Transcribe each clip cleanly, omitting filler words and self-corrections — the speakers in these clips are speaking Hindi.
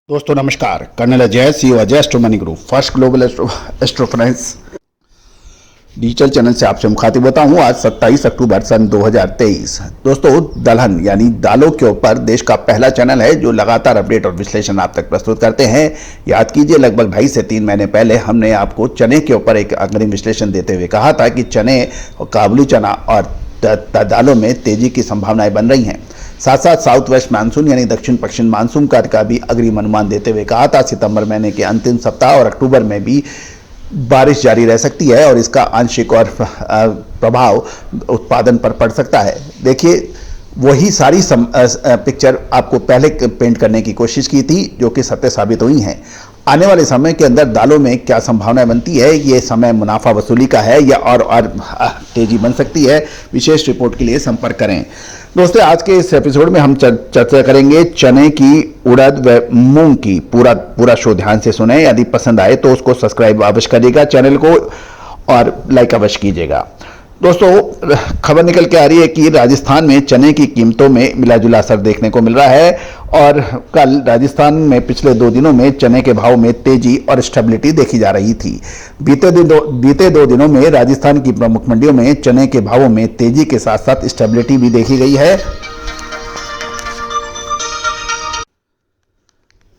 दोस्तों नमस्कार। Colonel Ajay, CEO Ajay astro money group, first global astro finance digital channel से आपसे मुखातिब होता हूं। आज 27 अक्टूबर सन 2023। दोस्तों, दलहन यानी दालों के ऊपर देश का पहला चैनल है जो लगातार अपडेट और विश्लेषण आप तक प्रस्तुत करते हैं। याद कीजिए, लगभग 2.5 से 3 महीने पहले हमने आपको चने के ऊपर एक अग्रिम विश्लेषण देते हुए कहा था कि चने, काबुली चना और दालों में तेजी की संभावनाएं बन रही हैं। साथ साथ साउथ वेस्ट मानसून यानी दक्षिण पश्चिम मानसून का भी अग्रिम अनुमान देते हुए कहा था सितंबर महीने के अंतिम सप्ताह और अक्टूबर में भी बारिश जारी रह सकती है और इसका आंशिक और प्रभाव उत्पादन पर पड़ सकता है। देखिए, वही सारी पिक्चर आपको पहले पेंट करने की कोशिश की थी जो कि सत्य साबित हुई हैं। आने वाले समय के अंदर दालों में क्या संभावनाएं बनती है, ये समय मुनाफा वसूली का है या और तेजी बन सकती है। विशेष रिपोर्ट के लिए संपर्क करें। दोस्तों, आज के इस एपिसोड में हम चर्चा करेंगे चने की, उड़द व मूंग की। पूरा शो ध्यान से सुने। यदि पसंद आए तो उसको सब्सक्राइब अवश्य करिएगा चैनल को और लाइक अवश्य कीजिएगा। दोस्तों, खबर निकल के आ रही है कि राजस्थान में चने की कीमतों में मिला जुला असर देखने को मिल रहा है और कल राजस्थान में पिछले 2 दिनों में चने के भाव में तेजी और स्टेबिलिटी देखी जा रही थी। बीते 2 दिनों में राजस्थान की प्रमुख मंडियों में चने के भावों में तेजी के साथ साथ स्टेबिलिटी भी देखी गई है।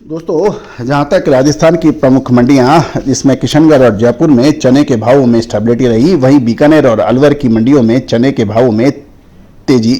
दोस्तों, जहां तक राजस्थान की प्रमुख मंडियां, जिसमें किशनगढ़ और जयपुर में चने के भावों में स्टेबिलिटी रही, वहीं बीकानेर और अलवर की मंडियों में चने के भावों में तेजी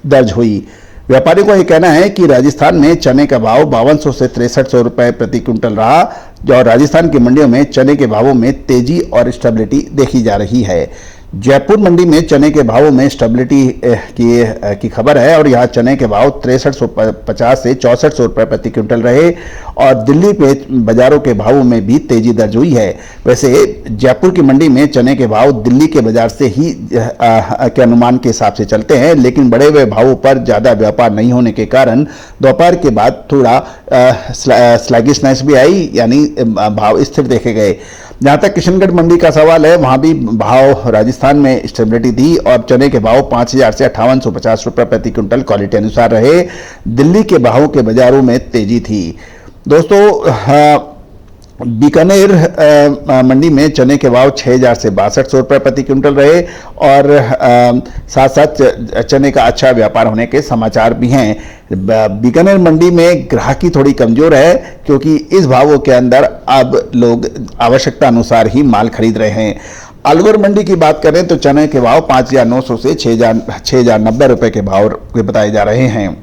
दर्ज हुई। व्यापारियों का यह कहना है कि राजस्थान में चने का भाव 5200 से 6300 रुपए प्रति क्विंटल रहा और राजस्थान की मंडियों में चने के भावों में तेजी और स्टेबिलिटी देखी जा रही है। जयपुर मंडी में चने के भावों में स्टेबिलिटी की खबर है और यहाँ चने के भाव 6350 से 6400 रुपये प्रति क्विंटल रहे और दिल्ली पे बाजारों के भावों में भी तेजी दर्ज हुई है। वैसे जयपुर की मंडी में चने के भाव दिल्ली के बाजार से ही के अनुमान के हिसाब से चलते हैं, लेकिन बढ़े हुए भावों पर ज़्यादा व्यापार नहीं होने के कारण दोपहर के बाद थोड़ा स्लैगिशनेस भी आई, यानी भाव स्थिर देखे गए। जहाँ तक किशनगढ़ मंडी का सवाल है, वहाँ भी भाव राजस्थान में स्टेबिलिटी थी और चने के भाव 5000 से 5850 रुपये प्रति क्विंटल क्वालिटी अनुसार रहे। दिल्ली के भावों के बाजारों में तेजी थी। दोस्तों, बीकानेर मंडी में चने के भाव 6000 से 6200 रुपये प्रति क्विंटल रहे और साथ साथ चने का अच्छा व्यापार होने के समाचार भी हैं। बीकानेर मंडी में ग्राहकी थोड़ी कमजोर है क्योंकि इस भावों के अंदर अब लोग आवश्यकता अनुसार ही माल खरीद रहे हैं। अलवर मंडी की बात करें तो चने के भाव 5900 से 6090 रुपये के भाव बताए जा रहे हैं।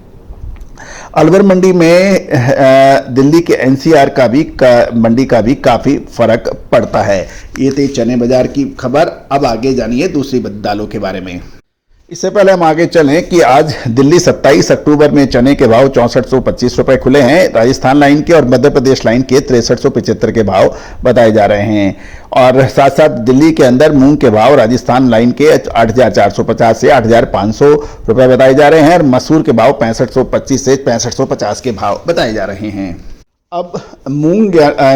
अलवर मंडी में दिल्ली के एनसीआर मंडी का भी काफ़ी फर्क पड़ता है। ये थी चने बाजार की खबर। अब आगे जानिए दूसरी दालों के बारे में। इससे पहले हम आगे चलें कि आज दिल्ली 27 अक्टूबर में चने के भाव 6425 रुपये खुले हैं। राजस्थान लाइन के और मध्य प्रदेश लाइन के 6375 के भाव बताए जा रहे हैं और साथ साथ दिल्ली के अंदर मूंग के भाव राजस्थान लाइन के 8450 से 8500 रुपये बताए जा रहे हैं और मसूर के भाव 6525 से 6550 के भाव बताए जा रहे हैं। अब मूंग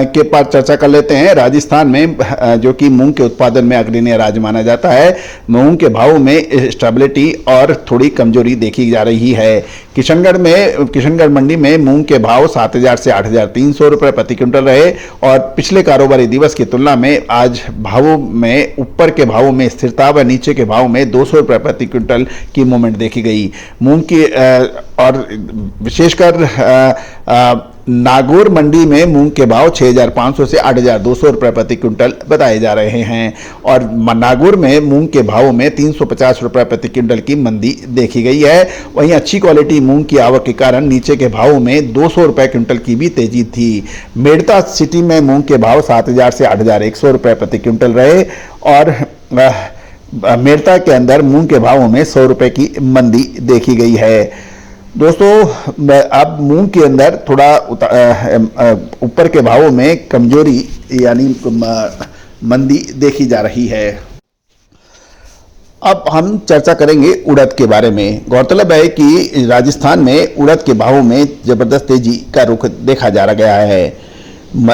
के पर चर्चा कर लेते हैं। राजस्थान में जो कि मूंग के उत्पादन में अग्रणी राज्य माना जाता है, मूंग के भाव में स्टेबिलिटी और थोड़ी कमजोरी देखी जा रही है। किशनगढ़ मंडी में मूंग के भाव 7000 से 8300 रुपये प्रति क्विंटल रहे और पिछले कारोबारी दिवस की तुलना में आज भावों में ऊपर के भावों में स्थिरता व नीचे के भाव में 200 रुपये प्रति क्विंटल की मूवमेंट देखी गई। मूंग की और विशेषकर नागौर मंडी में मूंग के भाव 6500 से 8200 रुपये प्रति क्विंटल बताए जा रहे हैं और नागौर में मूंग के भावों में 350 रुपये प्रति क्विंटल की मंदी देखी गई है। वहीं अच्छी क्वालिटी मूंग की आवक के कारण नीचे के भावों में 200 रुपये क्विंटल की भी तेजी थी। मेड़ता सिटी में मूंग के भाव 7000 से 8100 रुपये प्रति क्विंटल रहे और मेड़ता के अंदर मूंग के भावों में 100 रुपये की मंदी देखी गई है। दोस्तों, अब मूंग के अंदर थोड़ा ऊपर के भावों में कमजोरी यानी मंदी देखी जा रही है। अब हम चर्चा करेंगे उड़द के बारे में। गौरतलब है कि राजस्थान में उड़द के भावों में जबरदस्त तेजी का रुख देखा जा गया है।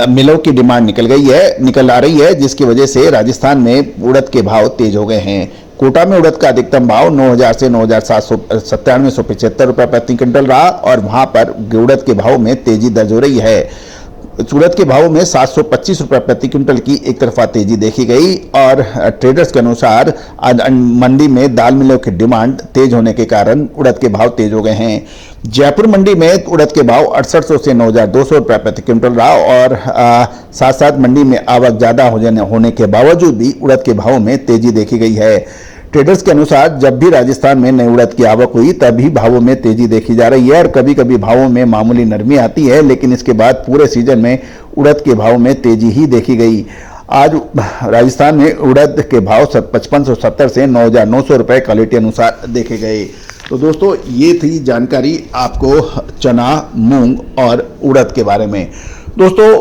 मिलों की डिमांड निकल आ रही है, जिसकी वजह से राजस्थान में उड़द के भाव तेज हो गए हैं। कोटा में उड़द का अधिकतम भाव 9,000 से 9,797 रुपये प्रति क्विंटल रहा और वहां पर उड़द के भाव में तेजी दर्ज हो रही है। उड़द के भाव में 725 रुपये प्रति क्विंटल की एक तरफा तेजी देखी गई और ट्रेडर्स के अनुसार आज मंडी में दाल मिलों की डिमांड तेज होने के कारण उड़द के भाव तेज हो गए हैं। जयपुर मंडी में उड़द के भाव 6800 से 9,200 रुपये प्रति क्विंटल रहा और साथ साथ मंडी में आवक ज्यादा होने के बावजूद भी उड़द के भाव में तेजी देखी गई है। ट्रेडर्स के अनुसार जब भी राजस्थान में नई उड़द की आवक हुई तभी भावों में तेजी देखी जा रही है और कभी कभी भावों में मामूली नरमी आती है, लेकिन इसके बाद पूरे सीजन में उड़द के भाव में तेजी ही देखी गई। आज राजस्थान में उड़द के भाव 5570 से 9,900 रुपये क्वालिटी अनुसार देखे गए। तो दोस्तों ये थी जानकारी आपको चना, मूंग और उड़द के बारे में। दोस्तों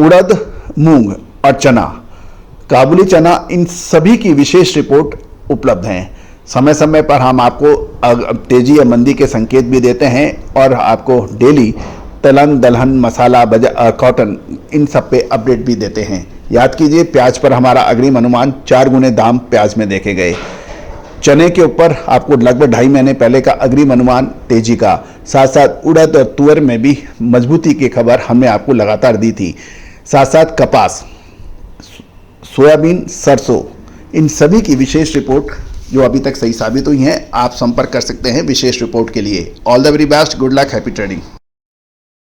उड़द, मूंग और चना, काबुली चना, इन सभी की विशेष रिपोर्ट उपलब्ध हैं। समय समय पर हम आपको तेजी या मंदी के संकेत भी देते हैं और आपको डेली तिलहन, दलहन, मसाला, कॉटन, इन सब पे अपडेट भी देते हैं। याद कीजिए प्याज पर हमारा अग्रिम अनुमान 4 गुने दाम प्याज में देखे गए। चने के ऊपर आपको लगभग 2.5 महीने पहले का अग्रिम अनुमान तेजी का, साथ साथ उड़द और तुअर में भी मजबूती की खबर हमने आपको लगातार दी थी। साथ साथ कपास, सोयाबीन, सरसों, इन सभी की विशेष रिपोर्ट जो अभी तक सही साबित हुई हैं, आप संपर्क कर सकते हैं विशेष रिपोर्ट के लिए। All the very best, good luck, happy trading.